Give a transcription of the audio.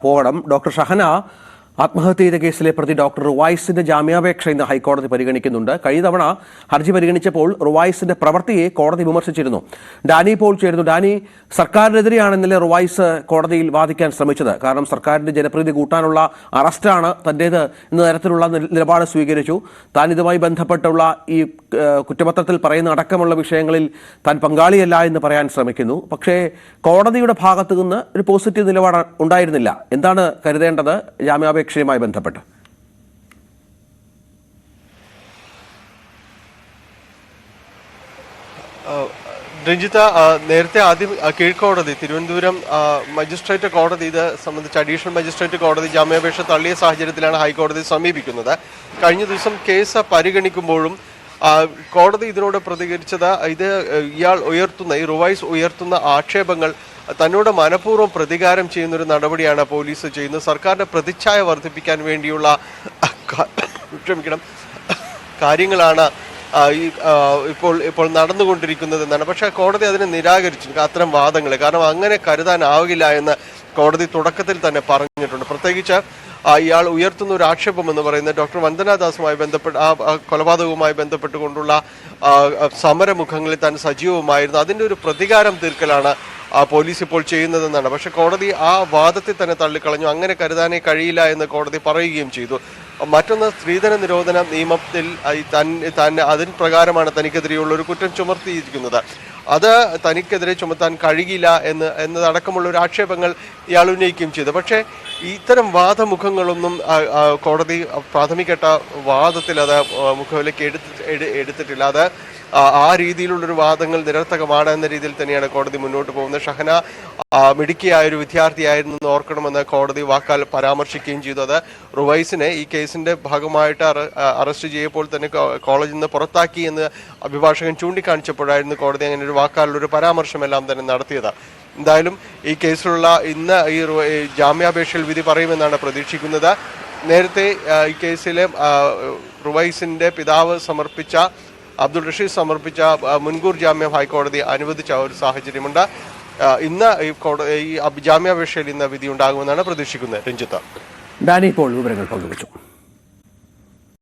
പോകണം. ഡോക്ടർ ഷഹന ആത്മഹത്യ ചെയ്ത കേസിലെ പ്രതി ഡോക്ടർ റുവായ്സിന്റെ ജാമ്യാപേക്ഷ ഇന്ന് ഹൈക്കോടതി പരിഗണിക്കുന്നുണ്ട്. കഴിഞ്ഞ തവണ ഹർജി പരിഗണിച്ചപ്പോൾ റുവായ്സിന്റെ പ്രവൃത്തിയെ കോടതി വിമർശിച്ചിരുന്നു. ഡാനി പോൾ ചേരുന്നു. ഡാനി, സർക്കാരിനെതിരെയാണ് ഇന്നലെ റുവായ്സ് കോടതിയിൽ വാദിക്കാൻ ശ്രമിച്ചത്. കാരണം സർക്കാരിന്റെ ജനപ്രീതി കൂട്ടാനുള്ള അറസ്റ്റാണ് തന്റേത് എന്ന തരത്തിലുള്ള നിലപാട് സ്വീകരിച്ചു. താൻ ഇതുമായി ബന്ധപ്പെട്ടുള്ള ഈ കുറ്റപത്രത്തിൽ പറയുന്ന അടക്കമുള്ള വിഷയങ്ങളിൽ താൻ പങ്കാളിയല്ല എന്ന് പറയാൻ ശ്രമിക്കുന്നു. പക്ഷേ കോടതിയുടെ ഭാഗത്തു നിന്ന് ഒരു പോസിറ്റീവ് നിലപാട് ഉണ്ടായിരുന്നില്ല. എന്താണ് കരുതേണ്ടത് ജാമ്യാപേക്ഷയുമായി ബന്ധപ്പെട്ട്? രഞ്ജിത്ത, നേരത്തെ ആദ്യം കീഴ്ക്കോടതി തിരുവനന്തപുരം മജിസ്ട്രേറ്റ് കോടതി ഇത് സംബന്ധിച്ച് അഡീഷണൽ മജിസ്ട്രേറ്റ് കോടതി ജാമ്യാപേക്ഷ തള്ളിയ സാഹചര്യത്തിലാണ് ഹൈക്കോടതി സമീപിക്കുന്നത്. കഴിഞ്ഞ ദിവസം കേസ് പരിഗണിക്കുമ്പോഴും കോടതി ഇതിനോട് പ്രതികരിച്ചത് ഇത് ഇയാൾ ഉയർത്തുന്ന ഈ റുവായ്സ് ഉയർത്തുന്ന ആക്ഷേപങ്ങൾ തന്നോട് മനഃപൂർവ്വം പ്രതികാരം ചെയ്യുന്നൊരു നടപടിയാണ് പോലീസ് ചെയ്യുന്നത്. സർക്കാരിന്റെ പ്രതിച്ഛായ വർദ്ധിപ്പിക്കാൻ വേണ്ടിയുള്ള കാര്യങ്ങളാണ് ഇപ്പോൾ നടന്നുകൊണ്ടിരിക്കുന്നത് എന്നാണ്. പക്ഷേ കോടതി അതിനെ നിരാകരിച്ചു അത്തരം വാദങ്ങളെ. കാരണം അങ്ങനെ കരുതാനാവില്ല എന്ന് കോടതി തുടക്കത്തിൽ തന്നെ പറഞ്ഞിട്ടുണ്ട്. പ്രത്യേകിച്ച് ഇയാൾ ഉയർത്തുന്ന ഒരു ആക്ഷേപം എന്ന് പറയുന്നത് ഡോക്ടർ വന്ദനാദാസുമായി ബന്ധപ്പെട്ട് ആ കൊലപാതകവുമായി ബന്ധപ്പെട്ടുകൊണ്ടുള്ള സമരമുഖങ്ങളിൽ താൻ സജീവമായിരുന്നു. അതിൻ്റെ ഒരു പ്രതികാരം തീർക്കലാണ് പോലീസ് ഇപ്പോൾ ചെയ്യുന്നതെന്നാണ്. പക്ഷെ കോടതി ആ വാദത്തെ തന്നെ തള്ളിക്കളഞ്ഞു. അങ്ങനെ കരുതാനേ കഴിയില്ല എന്ന് കോടതി പറയുകയും ചെയ്തു. മറ്റൊന്ന്, സ്ത്രീധന നിരോധന നിയമത്തിൽ അതിന് പ്രകാരമാണ് തനിക്കെതിരെയുള്ള ഒരു കുറ്റം ചുമത്തിയിരിക്കുന്നത്. അത് തനിക്കെതിരെ ചുമത്താൻ കഴിയില്ല എന്നതടക്കമുള്ള ഒരു ആക്ഷേപങ്ങൾ ഇയാൾ ഉന്നയിക്കുകയും ചെയ്തു. പക്ഷേ ഇത്തരം വാദമുഖങ്ങളൊന്നും കോടതി പ്രാഥമികഘട്ട വാദത്തിൽ അത് മുഖവിലേക്ക് എടുത്തിട്ടില്ല. അത് ആ രീതിയിലുള്ളൊരു വാദങ്ങൾ നിരർത്ഥകമാണ് എന്ന രീതിയിൽ തന്നെയാണ് കോടതി മുന്നോട്ട് പോകുന്നത്. ഷഹന മിടുക്കിയായൊരു വിദ്യാർത്ഥിയായിരുന്നു എന്ന് ഓർക്കണമെന്ന് കോടതി വാക്കാൽ പരാമർശിക്കുകയും ചെയ്തു. അത് റുവൈസിനെ ഈ കേസിന്റെ ഭാഗമായിട്ട് അറസ്റ്റ് ചെയ്യപ്പോൾ തന്നെ കോളേജിൽ നിന്ന് പുറത്താക്കി എന്ന് അഭിഭാഷകൻ ചൂണ്ടിക്കാണിച്ചപ്പോഴായിരുന്നു കോടതി അങ്ങനെ ഒരു വാക്കാലുള്ളൊരു പരാമർശമെല്ലാം തന്നെ നടത്തിയത്. എന്തായാലും ഈ കേസിലുള്ള ഇന്ന് ഈ ജാമ്യാപേക്ഷയിൽ വിധി പറയുമെന്നാണ് പ്രതീക്ഷിക്കുന്നത്. നേരത്തെ ഈ കേസിലെ റുവൈസിന്റെ പിതാവ് സമർപ്പിച്ച അബ്ദുൾ റഷീദ് സമർപ്പിച്ച മുൻകൂർ ജാമ്യം ഹൈക്കോടതി അനുവദിച്ച ഒരു സാഹചര്യമുണ്ട്. ഇന്ന് ഈ ജാമ്യാപേക്ഷയിൽ ഇന്ന് വിധി ഉണ്ടാകുമെന്നാണ് പ്രതീക്ഷിക്കുന്നത്. രഞ്ജിത്ത്, ഡാനി ഇപ്പോൾ വിവരങ്ങൾ പങ്കുവച്ചു.